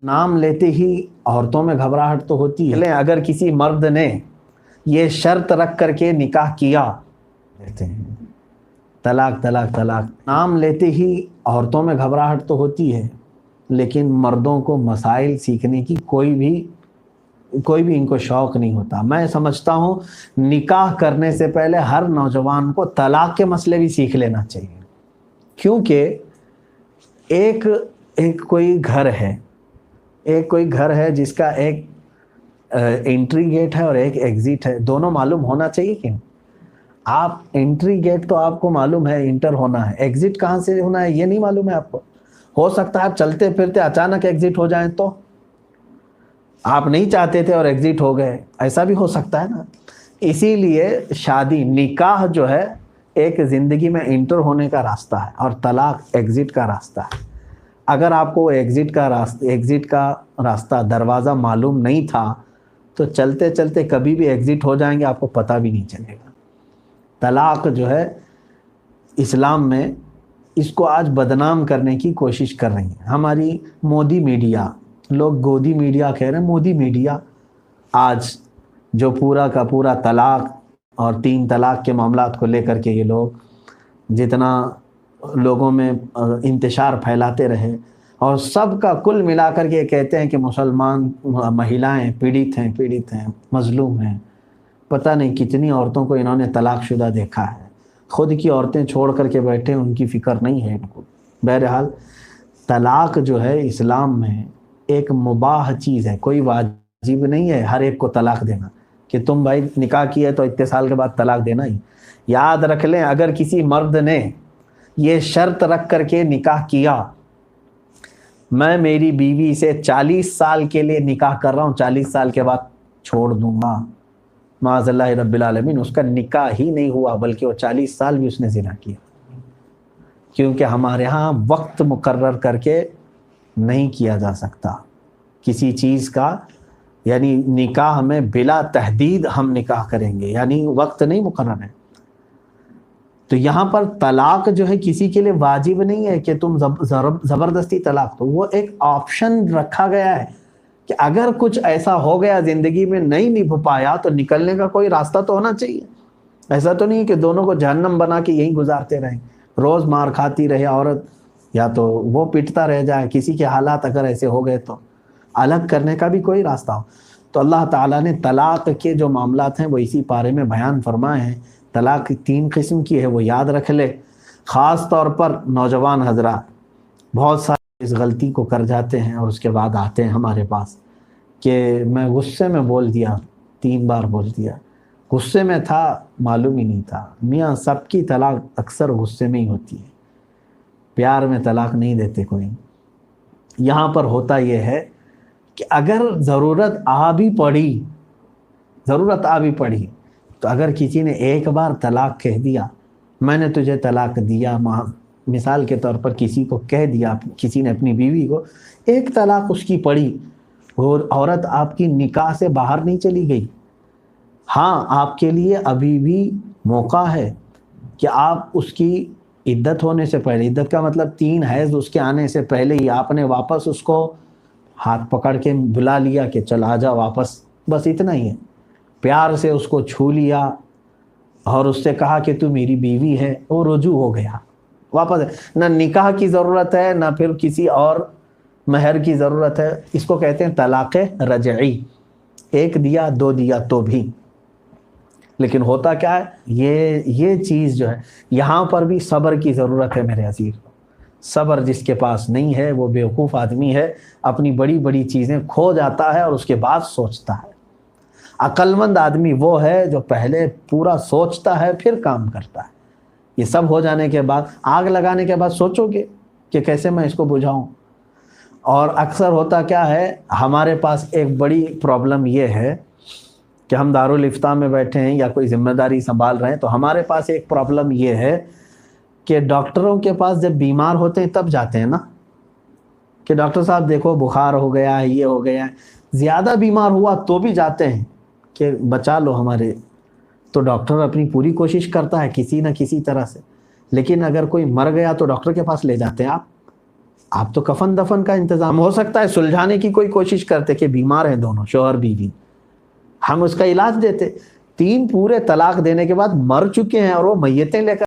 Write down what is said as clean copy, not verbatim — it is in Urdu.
نام لیتے ہی عورتوں میں گھبراہٹ تو ہوتی ہے، اگر کسی مرد نے یہ شرط رکھ کر کے نکاح کیا، کہتے ہیں طلاق طلاق طلاق، نام لیتے ہی عورتوں میں گھبراہٹ تو ہوتی ہے، لیکن مردوں کو مسائل سیکھنے کی کوئی بھی ان کو شوق نہیں ہوتا۔ میں سمجھتا ہوں نکاح کرنے سے پہلے ہر نوجوان کو طلاق کے مسئلے بھی سیکھ لینا چاہیے، کیونکہ ایک کوئی گھر ہے جس کا ایک انٹری گیٹ ہے اور ایک ایگزٹ ہے، دونوں معلوم ہونا چاہیے کہ آپ انٹری گیٹ تو آپ کو معلوم ہے انٹر ہونا ہے، ایگزٹ کہاں سے ہونا ہے یہ نہیں معلوم ہے آپ کو۔ ہو سکتا ہے آپ چلتے پھرتے اچانک ایگزٹ ہو جائیں، تو آپ نہیں چاہتے تھے اور ایگزٹ ہو گئے، ایسا بھی ہو سکتا ہے نا۔ اسی لیے شادی نکاح جو ہے ایک زندگی میں انٹر ہونے کا راستہ ہے اور طلاق ایگزٹ کا راستہ ہے۔ اگر آپ کو ایگزٹ کا راستہ دروازہ معلوم نہیں تھا تو چلتے چلتے کبھی بھی ایگزٹ ہو جائیں گے، آپ کو پتہ بھی نہیں چلے گا۔ طلاق جو ہے اسلام میں اس کو آج بدنام کرنے کی کوشش کر رہی ہیں ہماری مودی میڈیا، لوگ گودی میڈیا کہہ رہے ہیں، مودی میڈیا آج جو پورا کا پورا طلاق اور 3 طلاق کے معاملات کو لے کر کے یہ لوگ جتنا لوگوں میں انتشار پھیلاتے رہے، اور سب کا کل ملا کر کے کہتے ہیں کہ مسلمان مہیلائیں پیڑت ہیں مظلوم ہیں۔ پتہ نہیں کتنی عورتوں کو انہوں نے طلاق شدہ دیکھا ہے، خود کی عورتیں چھوڑ کر کے بیٹھے، ان کی فکر نہیں ہے ان کو۔ بہرحال طلاق جو ہے اسلام میں ایک مباح چیز ہے، کوئی واجب نہیں ہے ہر ایک کو طلاق دینا کہ تم بھائی نکاح کیے تو اتنے سال کے بعد طلاق دینا ہی۔ یاد رکھ لیں، اگر کسی مرد نے یہ شرط رکھ کر کے نکاح کیا، میں میری بیوی سے 40 سال کے لیے نکاح کر رہا ہوں، 40 سال کے بعد چھوڑ دوں گا، معاذ اللہ رب العالمین، اس کا نکاح ہی نہیں ہوا بلکہ وہ 40 سال بھی اس نے زنا کیا، کیونکہ ہمارے ہاں وقت مقرر کر کے نہیں کیا جا سکتا کسی چیز کا، یعنی نکاح میں بلا تحدید ہم نکاح کریں گے، یعنی وقت نہیں مقرر ہے۔ تو یہاں پر طلاق جو ہے کسی کے لیے واجب نہیں ہے کہ تم زبردستی طلاق دو، وہ ایک آپشن رکھا گیا ہے کہ اگر کچھ ایسا ہو گیا زندگی میں نہیں نبھ پایا تو نکلنے کا کوئی راستہ تو ہونا چاہیے۔ ایسا تو نہیں کہ دونوں کو جہنم بنا کے یہیں گزارتے رہیں، روز مار کھاتی رہے عورت، یا تو وہ پٹتا رہ جائے، کسی کے حالات اگر ایسے ہو گئے تو الگ کرنے کا بھی کوئی راستہ ہو۔ تو اللہ تعالیٰ نے طلاق کے جو معاملات ہیں وہ اسی پارے میں بیان فرمائے ہیں۔ طلاق 3 قسم کی ہے، وہ یاد رکھ لے۔ خاص طور پر نوجوان حضرات بہت سارے اس غلطی کو کر جاتے ہیں اور اس کے بعد آتے ہیں ہمارے پاس کہ میں غصے میں بول دیا، 3 بار بول دیا، غصے میں تھا، معلوم ہی نہیں تھا۔ میاں سب کی طلاق اکثر غصے میں ہی ہوتی ہے، پیار میں طلاق نہیں دیتے کوئی۔ یہاں پر ہوتا یہ ہے کہ اگر ضرورت آ بھی پڑی تو اگر کسی نے ایک بار طلاق کہہ دیا، میں نے تجھے طلاق دیا، مثال کے طور پر کسی کو کہہ دیا، کسی نے اپنی بیوی کو، ایک طلاق اس کی پڑی، اور عورت آپ کی نکاح سے باہر نہیں چلی گئی، ہاں آپ کے لیے ابھی بھی موقع ہے کہ آپ اس کی عدت ہونے سے پہلے، عدت کا مطلب 3 حیض اس کے آنے سے پہلے ہی آپ نے واپس اس کو ہاتھ پکڑ کے بلا لیا کہ چل آ جا واپس، بس اتنا ہی ہے۔ پیار سے اس کو چھو لیا اور اس سے کہا کہ تو میری بیوی ہے، وہ رجوع ہو گیا، واپس ہے۔ نہ نکاح کی ضرورت ہے، نہ پھر کسی اور مہر کی ضرورت ہے، اس کو کہتے ہیں طلاق رجعی، 1 دیا 2 دیا تو بھی۔ لیکن ہوتا کیا ہے، یہ چیز جو ہے یہاں پر بھی صبر کی ضرورت ہے میرے عزیز۔ صبر جس کے پاس نہیں ہے وہ بیوقوف آدمی ہے، اپنی بڑی بڑی چیزیں کھو جاتا ہے اور اس کے بعد سوچتا ہے۔ عقل مند آدمی وہ ہے جو پہلے پورا سوچتا ہے پھر کام کرتا ہے۔ یہ سب ہو جانے کے بعد، آگ لگانے کے بعد سوچو گے کہ کیسے میں اس کو بجھاؤں۔ اور اکثر ہوتا کیا ہے، ہمارے پاس ایک بڑی پرابلم یہ ہے کہ ہم دارالافتاء میں بیٹھے ہیں یا کوئی ذمہ داری سنبھال رہے ہیں، تو ہمارے پاس ایک پرابلم یہ ہے کہ ڈاکٹروں کے پاس جب بیمار ہوتے ہیں تب جاتے ہیں نا، کہ ڈاکٹر صاحب دیکھو بخار ہو گیا ہے، یہ ہو گیا ہے، زیادہ بیمار ہوا تو بھی جاتے ہیں کہ بچا لو ہمارے۔ تو ڈاکٹر اپنی پوری کوشش کرتا ہے کسی نہ کسی طرح سے، لیکن اگر کوئی مر گیا تو ڈاکٹر کے پاس لے جاتے ہیں آپ، آپ تو کفن دفن کا انتظام، ہو سکتا ہے سلجھانے کی کوئی کوشش کرتے کہ بیمار ہیں دونوں شوہر بیوی، ہم اس کا علاج دیتے. 3 پورے طلاق دینے کے بعد مر چکے ہیں اور وہ میتیں لے کر